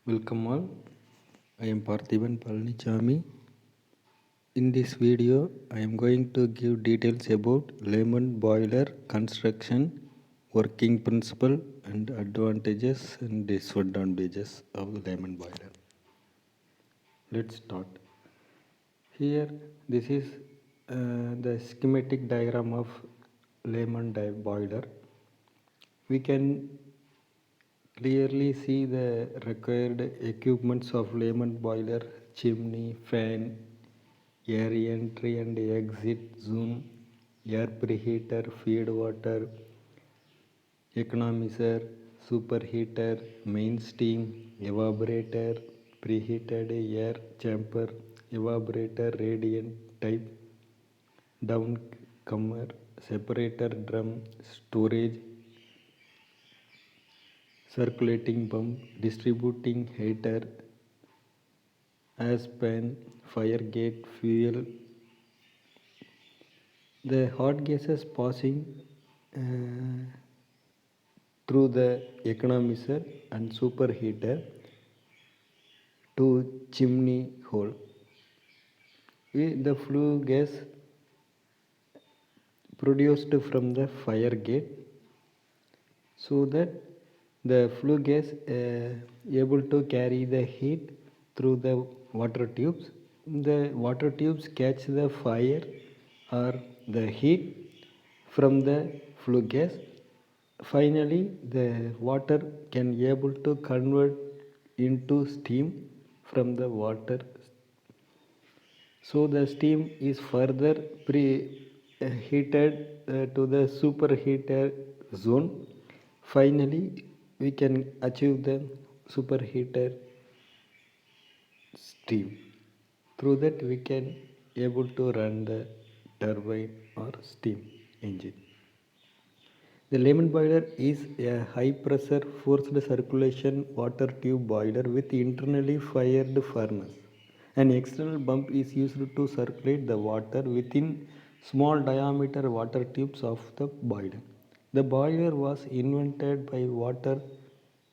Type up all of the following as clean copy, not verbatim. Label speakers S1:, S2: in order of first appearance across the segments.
S1: Welcome all. I am Parthiban Palanichami. In this video, I am going to give details about Lehman boiler construction, working principle, and advantages and disadvantages of the Lehman boiler. Let's start. Here, this is the schematic diagram of Lehman boiler. We can clearly see the required equipments of Lehman boiler: chimney, fan, air entry and exit zone, air preheater, feed water, economizer, superheater, main steam, evaporator, preheated air chamber, evaporator, radiant type, downcomer, separator drum, storage, circulating pump, distributing heater, as pan, fire gate, fuel. The hot gases passing through the economizer and superheater to chimney hole. The flue gas produced from the fire gate, so that the flue gas able to carry the heat through the water tubes. The water tubes catch the fire or the heat from the flue gas. Finally, the water can able to convert into steam from the water. So the steam is further preheated to the superheater zone. Finally, we can achieve the superheater steam. Through that, we can able to run the turbine or steam engine. The Lehman boiler is a high pressure forced circulation water tube boiler with internally fired furnace. An external pump is used to circulate the water within small diameter water tubes of the boiler. The boiler was invented by Walter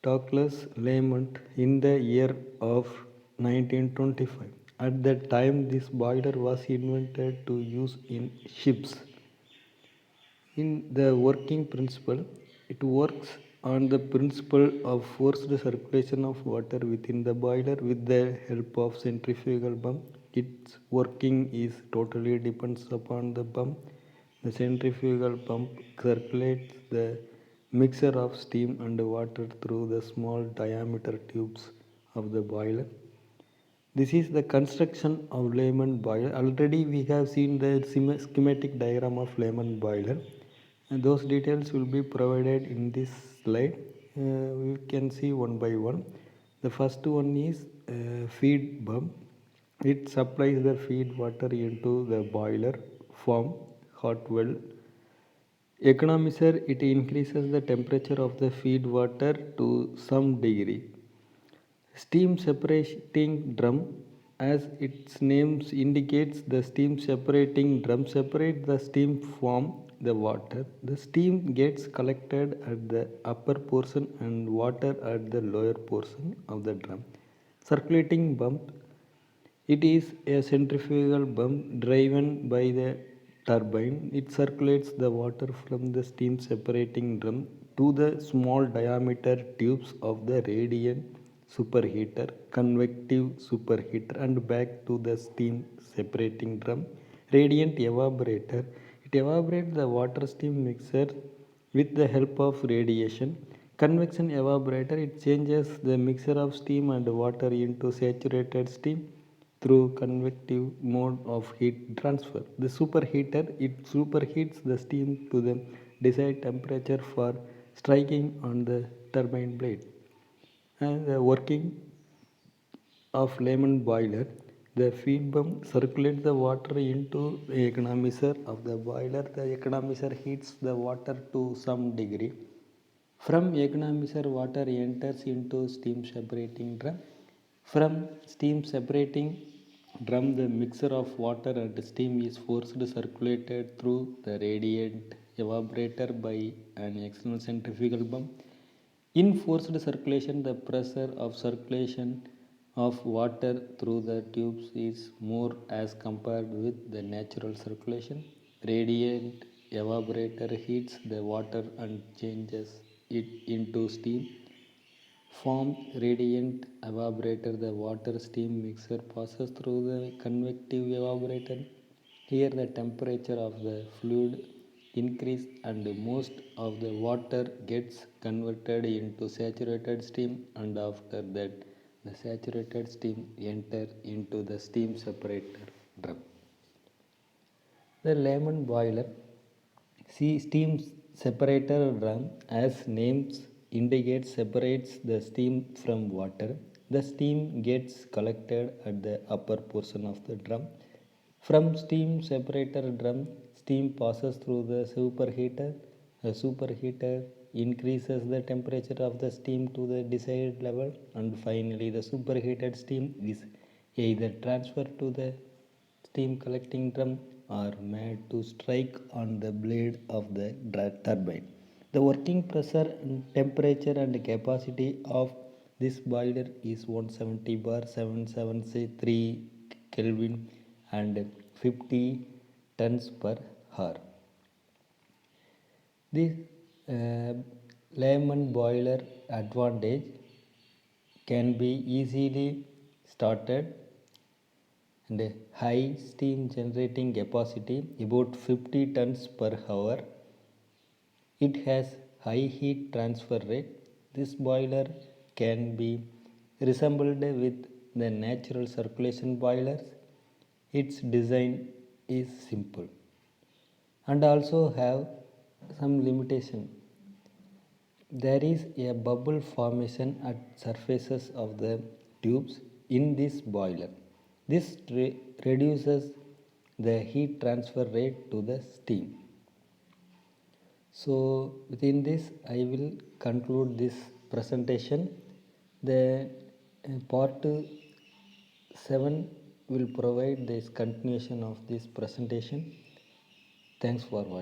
S1: Douglas Lehman in the year of 1925. At that time, this boiler was invented to use in ships. In the working principle, it works on the principle of forced circulation of water within the boiler with the help of centrifugal pump. Its working is totally depends upon the pump. The centrifugal pump circulates the mixture of steam and water through the small diameter tubes of the boiler. This is the construction of Lehman boiler. Already we have seen the schematic diagram of Lehman boiler, and those details will be provided in this slide. We can see one by one. The first one is feed pump. It supplies the feed water into the boiler form hot well. Economizer, it increases the temperature of the feed water to some degree. Steam separating drum, as its name indicates, the steam separating drum separates the steam from the water. The steam gets collected at the upper portion and water at the lower portion of the drum. Circulating pump, it is a centrifugal pump driven by the turbine. It circulates the water from the steam separating drum to the small diameter tubes of the radiant superheater, convective superheater, and back to the steam separating drum. Radiant evaporator, it evaporates the water steam mixture with the help of radiation. Convection evaporator, it changes the mixture of steam and water into saturated steam through convective mode of heat transfer. The superheater, it superheats the steam to the desired temperature for striking on the turbine blade. And the working of Lehman boiler, the feed pump circulates the water into the economizer of the boiler. The economizer heats the water to some degree. From economizer, water enters into steam separating drum. From steam separating drum, the mixture of water and steam is forced circulated through the radiant evaporator by an external centrifugal pump. In forced circulation, the pressure of circulation of water through the tubes is more as compared with the natural circulation. Radiant evaporator heats the water and changes it into steam. Formed radiant evaporator, the water steam mixture passes through the convective evaporator. Here the temperature of the fluid increase and most of the water gets converted into saturated steam, and after that the saturated steam enter into the steam separator drum. The lemon boiler. See, steam separator drum, as names indicate, separates the steam from water. The steam gets collected at the upper portion of the drum. From steam separator drum, steam passes through the superheater. The superheater increases the temperature of the steam to the desired level, and finally the superheated steam is either transferred to the steam collecting drum are made to strike on the blade of the turbine. The working pressure and temperature and capacity of this boiler is 170 bar 773 Kelvin and 50 tons per hour. This lemon boiler advantage can be easily started and high steam generating capacity about 50 tons per hour. It has high heat transfer rate. This boiler can be resembled with the natural circulation boilers. Its design is simple and also have some limitation. There is a bubble formation at surfaces of the tubes in this boiler. This reduces the heat transfer rate to the steam. So within this I will conclude this presentation. The part 7 will provide this continuation of this presentation. Thanks for watching.